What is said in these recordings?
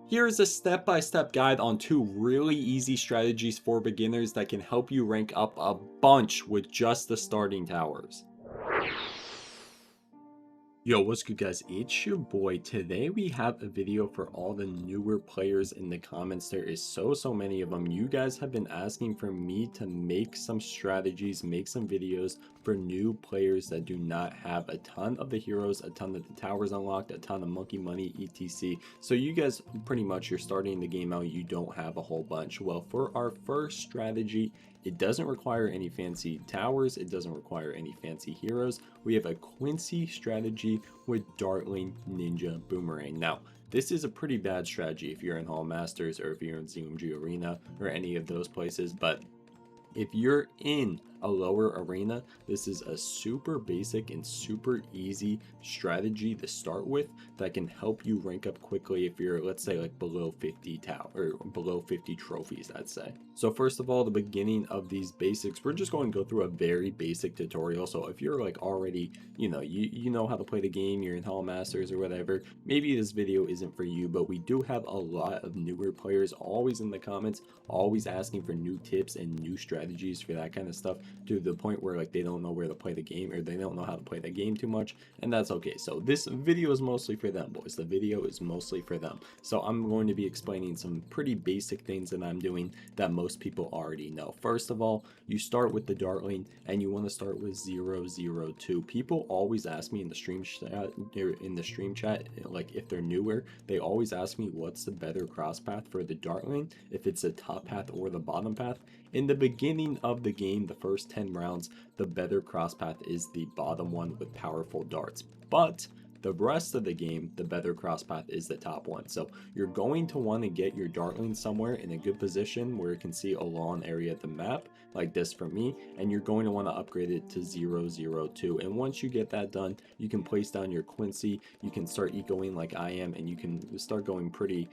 Here is a step-by-step guide on 2 really easy strategies for beginners that can help you rank up a bunch with just the starting towers. Yo, what's good guys? It's your boy. Today we have a video for all the newer players in the comments. There is so many of them. You guys have been asking for me to make some strategies, make some videos for new players that do not have a ton of the heroes, a ton of the towers unlocked, a ton of monkey money, etc. So you guys pretty much, you're starting the game out, you don't have a whole bunch. Well, for our first strategy, it doesn't require any fancy towers, it doesn't require any fancy heroes. We have a Quincy strategy with Dartling, Ninja, Boomerang. Now, this is a pretty bad strategy if you're in Hall Masters or if you're in ZMG Arena or any of those places, but if you're in a lower arena, this is a super basic and super easy strategy to start with that can help you rank up quickly if you're, let's say, like below 50 tower or below 50 trophies, I'd say. So first of all, the beginning of these basics, we're just going to go through a very basic tutorial. So if you're like already, you know how to play the game, you're in Hall Masters or whatever, maybe this video isn't for you, but we do have a lot of newer players always in the comments, always asking for new tips and new strategies for that kind of stuff, to the point where like they don't know where to play the game or they don't know how to play the game too much, and that's okay. So this video is mostly for them, boys. The video is mostly for them. So I'm going to be explaining some pretty basic things that I'm doing that most people already know. First of all, you start with the Dartling and you want to start with 002. People always ask me in the stream chat, like if they're newer, they always ask me what's the better cross path for the Dartling, if it's the top path or the bottom path. In the beginning of the game, the first 10 rounds, the better cross path is the bottom one with powerful darts. But the rest of the game, the better cross path is the top one. So you're going to want to get your Dartling somewhere in a good position where it can see a long area of the map, like this for me, and you're going to want to upgrade it to 002. And once you get that done, you can place down your Quincy, you can start ecoing like I am, and you can start going pretty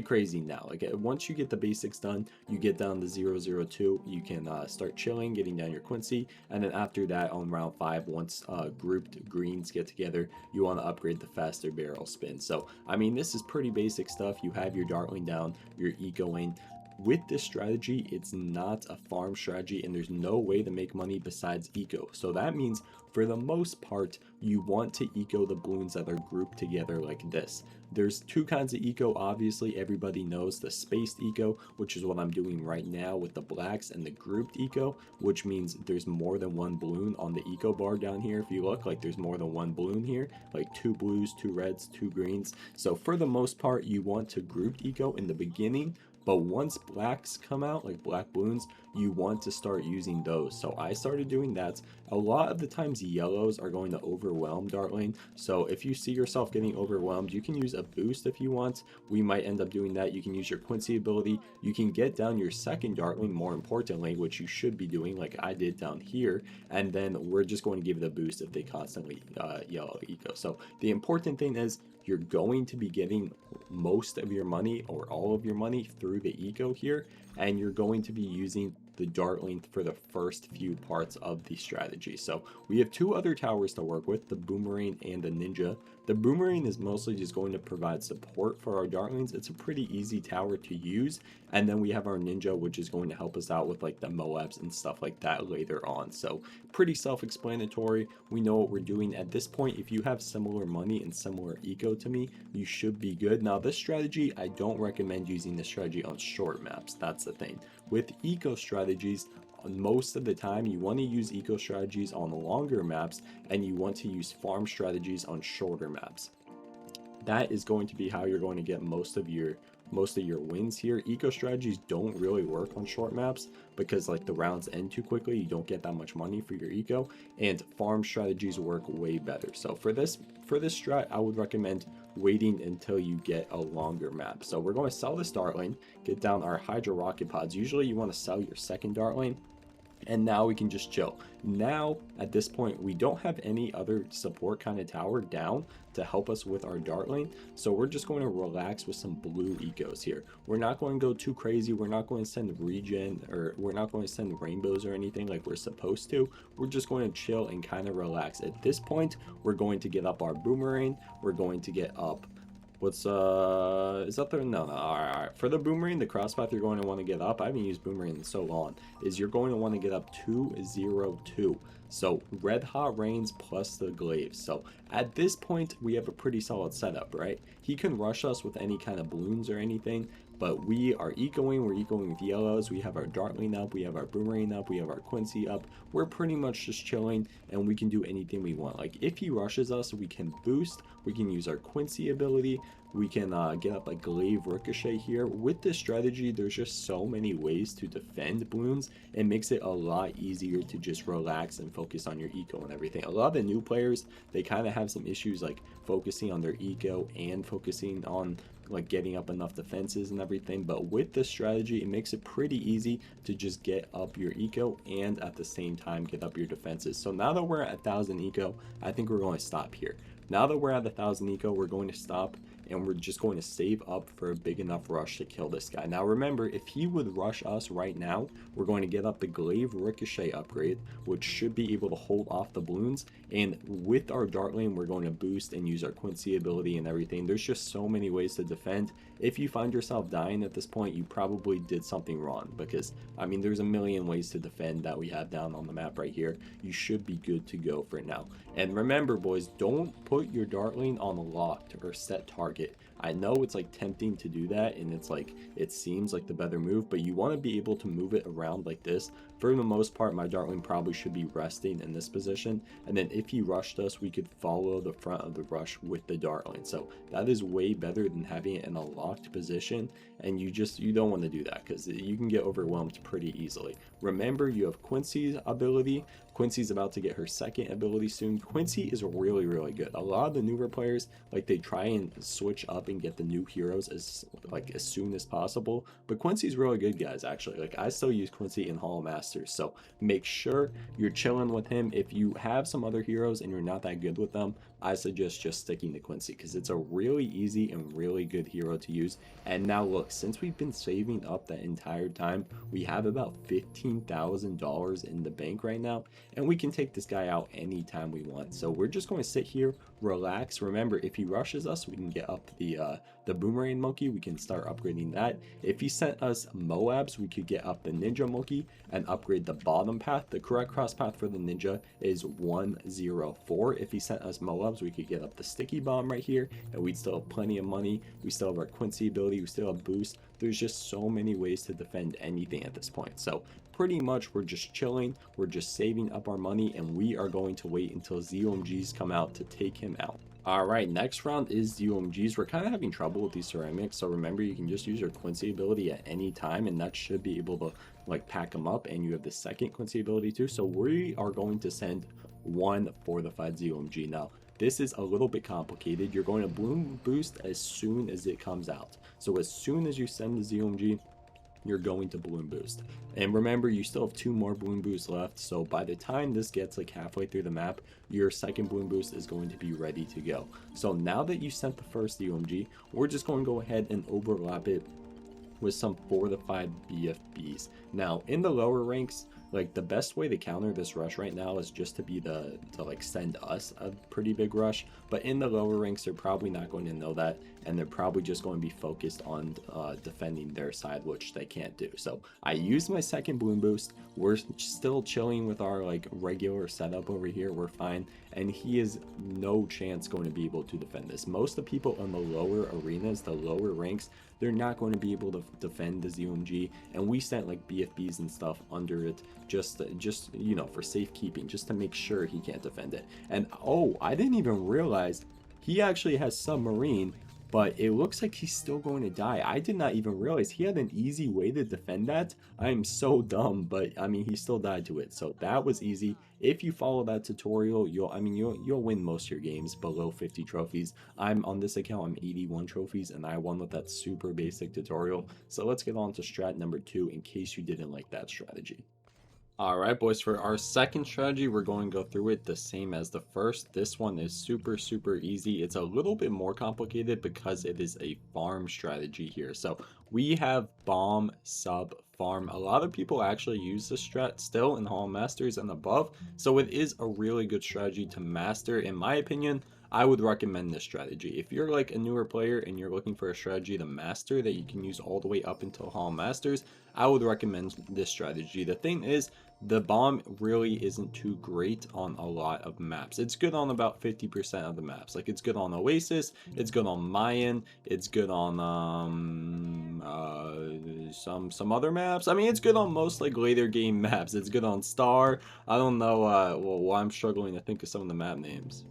crazy now. Like once you get the basics done, you get down to 002, you can start chilling, getting down your Quincy, and then after that on round 5, once grouped greens get together, you want to upgrade the faster barrel spin. So I mean, this is pretty basic stuff. You have your Dartling down, you're ecoing. With this strategy, it's not a farm strategy and there's no way to make money besides eco. So that means for the most part, you want to eco the balloons that are grouped together like this. There's 2 kinds of eco, obviously everybody knows: the spaced eco, which is what I'm doing right now with the blacks, and the grouped eco, which means there's more than one balloon on the eco bar down here. If you look, like there's more than one balloon here, like 2 blues, 2 reds, 2 greens. So for the most part, you want to grouped eco in the beginning, but once blacks come out, like black balloons, you want to start using those. So I started doing that. A lot of the times yellows are going to overwhelm Dartling, so if you see yourself getting overwhelmed, you can use a boost if you want. We might end up doing that. You can use your Quincy ability, you can get down your second Dartling, more importantly, which you should be doing like I did down here, and then we're just going to give it a boost if they constantly yellow eco. So the important thing is you're going to be getting most of your money or all of your money through the eco here, and you're going to be using the Dartling for the first few parts of the strategy. So we have 2 other towers to work with, the Boomerang and the Ninja. The Boomerang is mostly just going to provide support for our Dartlings. It's a pretty easy tower to use. And then we have our Ninja, which is going to help us out with like the Moabs and stuff like that later on. So pretty self-explanatory. We know what we're doing at this point. If you have similar money and similar eco to me, you should be good. Now this strategy, I don't recommend using this strategy on short maps. That's the thing. With eco strategies, most of the time you want to use eco strategies on longer maps and you want to use farm strategies on shorter maps. That is going to be how you're going to get most of your wins here. Eco strategies don't really work on short maps because like the rounds end too quickly, you don't get that much money for your eco, and farm strategies work way better. So for this strat, I would recommend waiting until you get a longer map. So we're going to sell this Dartling, get down our Hydro Rocket Pods. Usually you want to sell your second Dartling, and now we can just chill. Now at this point we don't have any other support kind of tower down to help us with our Dartling, so we're just going to relax with some blue ecos here. We're not going to go too crazy, we're not going to send regen, or we're not going to send rainbows or anything like we're supposed to. We're just going to chill and kind of relax. At this point we're going to get up our Boomerang, we're going to get up What's is that the no, all right. For the boomerang, the cross path you're going to want to get up, I haven't used boomerang in so long, is you're going to want to get up 202. So red hot rains plus the glaive. So at this point we have a pretty solid setup, right? He can rush us with any kind of balloons or anything, but we are ecoing, we're ecoing with yellows, we have our dartling up, we have our boomerang up, we have our Quincy up. We're pretty much just chilling, and we can do anything we want. Like if he rushes us, we can boost, we can use our Quincy ability, we can get up a glaive ricochet here. With this strategy, there's just so many ways to defend balloons. It makes it a lot easier to just relax and focus on your eco and everything. A lot of the new players, they kind of have some issues like focusing on their eco and focusing on like getting up enough defenses and everything. But with this strategy, it makes it pretty easy to just get up your eco and at the same time get up your defenses. So now that we're at 1000 eco, I think we're going to stop here. Now that we're at 1000 eco, we're going to stop, and we're just going to save up for a big enough rush to kill this guy. Now remember, if he would rush us right now, we're going to get up the glaive ricochet upgrade, which should be able to hold off the balloons. And with our dartling, we're going to boost and use our Quincy ability and everything. There's just so many ways to defend. If you find yourself dying at this point, you probably did something wrong, because I mean there's a million ways to defend that we have down on the map right here. You should be good to go for now. And remember boys, don't put your dartling on a locked or set target. I know it's like tempting to do that, and it's like it seems like the better move, but you want to be able to move it around like this. For the most part, my dartling probably should be resting in this position, and then if he rushed us, we could follow the front of the rush with the dartling. So that is way better than having it in a locked position, and you don't want to do that because you can get overwhelmed pretty easily. Remember, you have Quincy's ability. Quincy's about to get her second ability soon. Quincy is really, really good. A lot of the newer players, like they try and switch up and get the new heroes as soon as possible. But Quincy's really good, guys, actually. Like I still use Quincy in Hall of Masters. So make sure you're chilling with him. If you have some other heroes and you're not that good with them, I suggest just sticking to Quincy because it's a really easy and really good hero to use. And now look, since we've been saving up that entire time, we have about $15,000 in the bank right now, and we can take this guy out anytime we want. So we're just going to sit here, relax. Remember, if he rushes us, we can get up the boomerang monkey. We can start upgrading that. If he sent us Moabs, we could get up the ninja monkey and upgrade the bottom path. The correct cross path for the ninja is 104. If he sent us Moabs, we could get up the sticky bomb right here, and we'd still have plenty of money. We still have our Quincy ability, we still have boost. There's just so many ways to defend anything at this point. So pretty much we're just chilling, we're just saving up our money, and we are going to wait until ZOMGs come out to take him out. Alright, next round is ZOMGs. We're kind of having trouble with these ceramics, so remember you can just use your Quincy ability at any time, and that should be able to like pack them up. And you have the second Quincy ability too, so we are going to send one fortified ZOMG. Now this is a little bit complicated. You're going to bloom boost as soon as it comes out. So as soon as you send the ZOMG, you're going to balloon boost. And remember, you still have 2 more balloon boosts left, so by the time this gets like halfway through the map, your second balloon boost is going to be ready to go. So now that you sent the first ZOMG, we're just going to go ahead and overlap it with some fortified BFBs. Now in the lower ranks, like the best way to counter this rush right now is just to like send us a pretty big rush, but in the lower ranks they're probably not going to know that, and they're probably just going to be focused on defending their side, which they can't do. So I used my second balloon boost. We're still chilling with our like regular setup over here, we're fine, and he is no chance going to be able to defend this. Most of the people in the lower arenas, the lower ranks, they're not going to be able to defend the ZOMG, and we sent like BFBs and stuff under it just you know, for safekeeping, just to make sure he can't defend it. And oh, I didn't even realize he actually has submarine, but it looks like he's still going to die. I did not even realize he had an easy way to defend that. I am so dumb, but I mean, he still died to it, so that was easy. If you follow that tutorial, you'll win most of your games below 50 trophies. I'm on this account, I'm 81 trophies, and I won with that super basic tutorial. So let's get on to strat number 2 in case you didn't like that strategy. Alright boys, for our second strategy, we're going to go through it the same as the first. This one is super easy. It's a little bit more complicated because it is a farm strategy here. So we have bomb sub farm. A lot of people actually use this strat still in Hall Masters and above, so it is a really good strategy to master in my opinion. I would recommend this strategy. If you're like a newer player and you're looking for a strategy to master that you can use all the way up until Hall Masters, I would recommend this strategy. The thing is, the bomb really isn't too great on a lot of maps. It's good on about 50% of the maps. Like, it's good on Oasis, it's good on Mayan, it's good on some other maps. I mean, it's good on most like later game maps. It's good on Star. I don't know well, I'm struggling to think of some of the map names.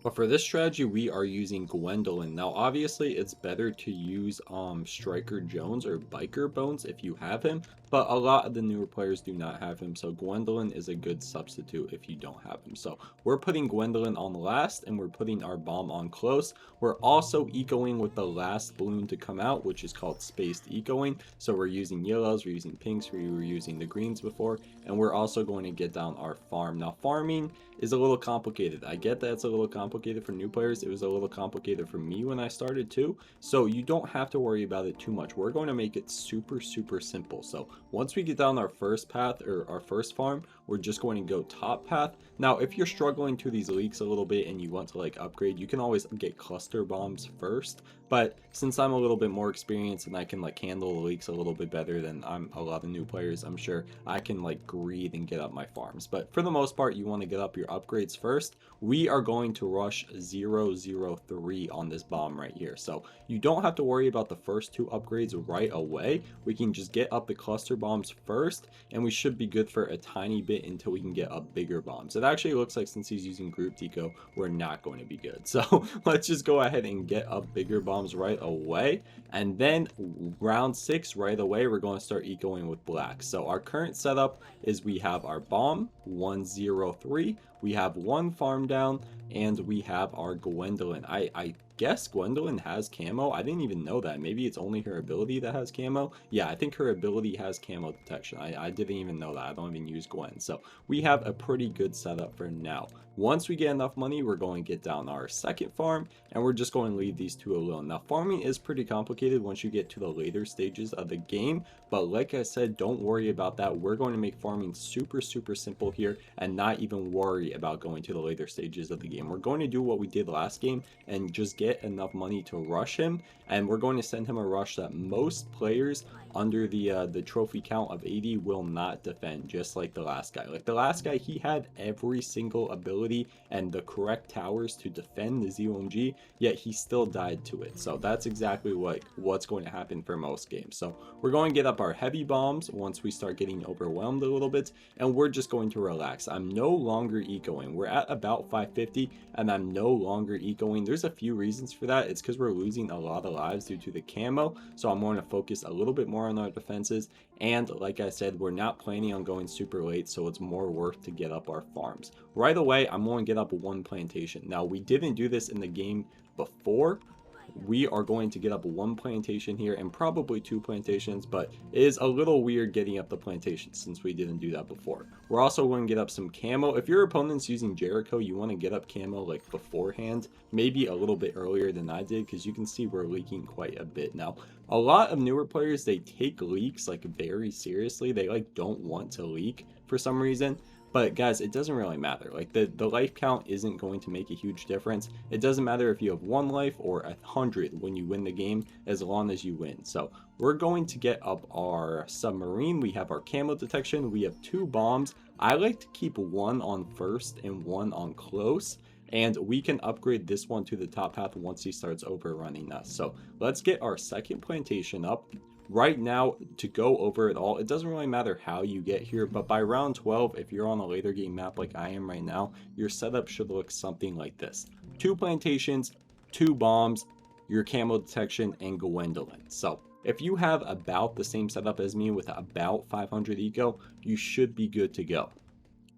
But for this strategy, we are using Gwendolyn. Now, obviously, it's better to use Striker Jones or Biker Bones if you have him, but a lot of the newer players do not have him, so Gwendolyn is a good substitute if you don't have him. So we're putting Gwendolyn on last, and we're putting our bomb on close. We're also ecoing with the last balloon to come out, which is called spaced ecoing. So we're using yellows, we're using pinks, we were using the greens before, and we're also going to get down our farm. Now, farming is a little complicated. I get that it's a little complicated for new players. It was a little complicated for me when I started too. So you don't have to worry about it too much. We're going to make it super simple. So once we get down our first path or our first farm, we're just going to go top path. Now, if you're struggling through these leaks a little bit and you want to like upgrade, you can always get cluster bombs first. But since I'm a little bit more experienced and I can like handle the leaks a little bit better than a lot of new players, I'm sure I can like greed and get up my farms. But for the most part, you want to get up your upgrades first. We are going to rush 003 on this bomb right here. So you don't have to worry about the first two upgrades right away. We can just get up the cluster bombs first, and we should be good for a tiny bit until we can get up bigger bombs. It actually looks like since he's using group deco, we're not going to be good. So let's just go ahead and get up bigger bombs right away. And then round 6 right away, we're going to start ecoing with black. So our current setup is we have our bomb 103, we have one farm down, and we have our Gwendolyn. I guess Gwendolyn has camo. I didn't even know that. Maybe it's only her ability that has camo. Yeah, I think her ability has camo detection. I didn't even know that. I don't even use Gwen. So we have a pretty good setup for now. Once we get enough money, we're going to get down our second farm, and we're just going to leave these two alone. Now, farming is pretty complicated once you get to the later stages of the game, but like I said, don't worry about that. We're going to make farming super simple here and not even worry about going to the later stages of the game. We're going to do what we did last game and just get enough money to rush him, and we're going to send him a rush that most players under the trophy count of 80 will not defend, just like the last guy. Like the last guy, he had every single ability and the correct towers to defend the ZOMG, yet he still died to it. So that's exactly what's going to happen for most games. So we're going to get up our heavy bombs once we start getting overwhelmed a little bit, and we're just going to relax. I'm no longer ecoing. We're at about 550 and I'm no longer ecoing. There's a few reasons for that. It's because we're losing a lot of lives due to the camo, so I'm going to focus a little bit more on our defenses. And like I said, we're not planning on going super late, so it's more worth to get up our farms. Right away, I'm going to get up one plantation. Now, we didn't do this in the game before. We are going to get up one plantation here and probably two plantations, but it is a little weird getting up the plantations since we didn't do that before. We're also going to get up some camo. If your opponent's using Jericho, you want to get up camo like beforehand, maybe a little bit earlier than I did, because you can see we're leaking quite a bit. Now, a lot of newer players, they take leaks like very seriously. They like don't want to leak for some reason. But guys, it doesn't really matter. Like the life count isn't going to make a huge difference. It doesn't matter if you have 1 life or 100 when you win the game, as long as you win. So we're going to get up our submarine. We have our camo detection. We have 2 bombs. I like to keep 1 on first and 1 on close. And we can upgrade this one to the top path once he starts overrunning us. So let's get our second plantation up. Right now, to go over it all, it doesn't really matter how you get here, but by round 12, if you're on a later game map like I am right now, your setup should look something like this. 2 plantations, 2 bombs, your camo detection, and Gwendolyn. So if you have about the same setup as me with about 500 eco, you should be good to go.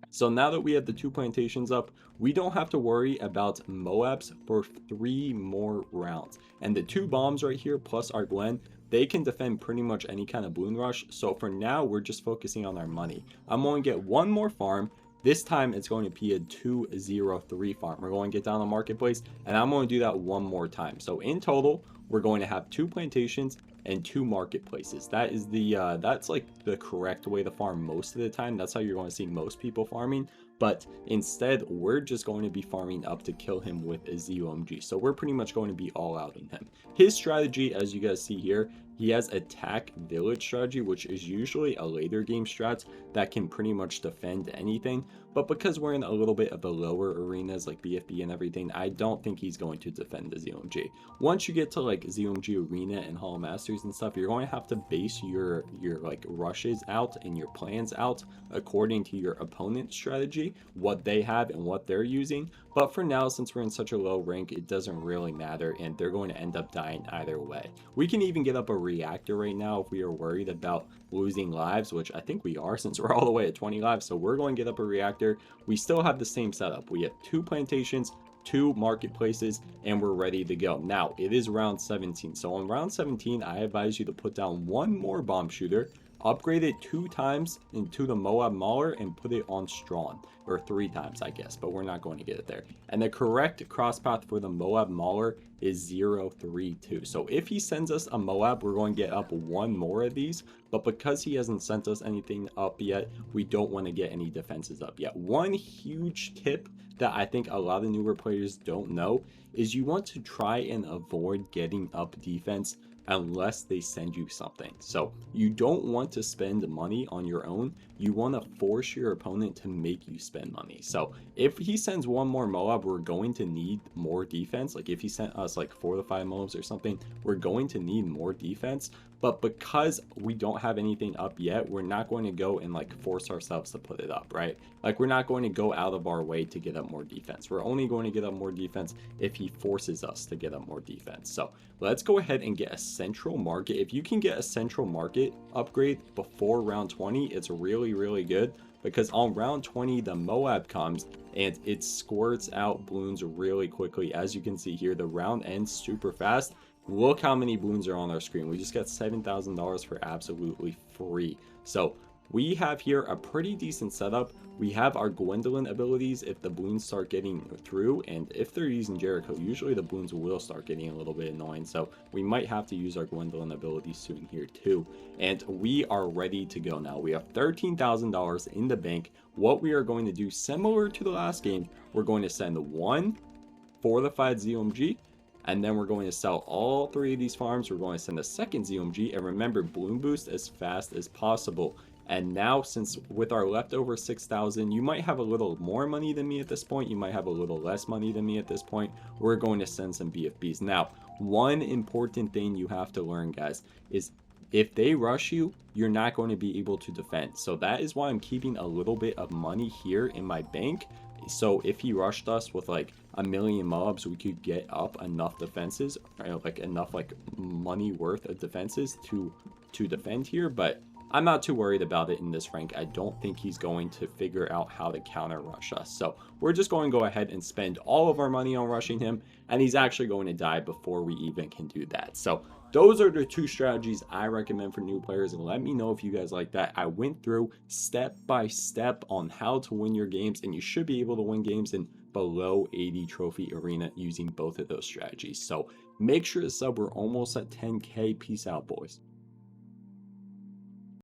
So now that we have the 2 plantations up, we don't have to worry about Moabs for 3 more rounds. And the 2 bombs right here plus our Gwen, they can defend pretty much any kind of balloon rush. So for now, we're just focusing on our money. I'm going to get 1 more farm. This time it's going to be a 203 farm. We're going to get down the marketplace, and I'm going to do that 1 more time. So in total, we're going to have 2 plantations and 2 marketplaces. That is the that's like the correct way to farm most of the time. That's how you're going to see most people farming. But instead, we're just going to be farming up to kill him with a ZOMG. So we're pretty much going to be all out on him. His strategy, as you guys see here, he has attack village strategy, which is usually a later game strat that can pretty much defend anything. But because we're in a little bit of the lower arenas like BFB and everything, I don't think he's going to defend the ZOMG. Once you get to like ZOMG Arena and Hall of Masters and stuff, you're going to have to base your like rushes out and your plans out according to your opponent's strategy, what they have and what they're using. But for now, since we're in such a low rank, it doesn't really matter, and they're going to end up dying either way. We can even get up a reactor right now if we are worried about losing lives, which I think we are since we're all the way at 20 lives. So we're going to get up a reactor. We still have the same setup. We have 2 plantations, 2 marketplaces, and we're ready to go. Now, it is round 17. So on round 17, I advise you to put down 1 more bomb shooter, upgrade it 2 times into the Moab Mauler, and put it on Strawn. Or 3 times, I guess, but we're not going to get it there. And the correct cross path for the Moab Mauler is 032. So if he sends us a Moab, we're going to get up 1 more of these. But because he hasn't sent us anything up yet, we don't want to get any defenses up yet. One huge tip that I think a lot of newer players don't know is you want to try and avoid getting up defense unless they send you something. So you don't want to spend money on your own. You want to force your opponent to make you spend money. So if he sends 1 more Moab, we're going to need more defense. Like if he sent us like 4 to 5 Moabs or something, we're going to need more defense. But because we don't have anything up yet, we're not going to go and like force ourselves to put it up, right? Like we're not going to go out of our way to get up more defense. We're only going to get up more defense if he forces us to get up more defense. So let's go ahead and get a central market. If you can get a central market upgrade before round 20, it's really, really good, because on round 20, the Moab comes and it squirts out Bloons really quickly. As you can see here, the round ends super fast. Look how many Bloons are on our screen. We just got $7,000 for absolutely free. So we have here a pretty decent setup. We have our Gwendolyn abilities if the Bloons start getting through, and if they're using Jericho, usually the Bloons will start getting a little bit annoying, so we might have to use our Gwendolyn abilities soon here too. And we are ready to go now. We have $13,000 in the bank. What we are going to do, similar to the last game, we're going to send 1 fortified ZOMG, and then we're going to sell all 3 of these farms. We're going to send a second ZOMG, and remember, Bloon boost as fast as possible. And now, since with our leftover 6,000, you might have a little more money than me at this point, you might have a little less money than me at this point, we're going to send some BFBs. Now, one important thing you have to learn, guys, is if they rush you, you're not going to be able to defend. So that is why I'm keeping a little bit of money here in my bank. So if he rushed us with like a million mobs, we could get up enough defenses, or like enough like money worth of defenses to defend here. But I'm not too worried about it in this rank. I don't think he's going to figure out how to counter rush us. So we're just going to go ahead and spend all of our money on rushing him, and he's actually going to die before we even can do that. So those are the 2 strategies I recommend for new players, and let me know if you guys like that. I went through step by step on how to win your games, and you should be able to win games in below 80 trophy arena using both of those strategies. So make sure to sub. We're almost at 10K. Peace out, boys.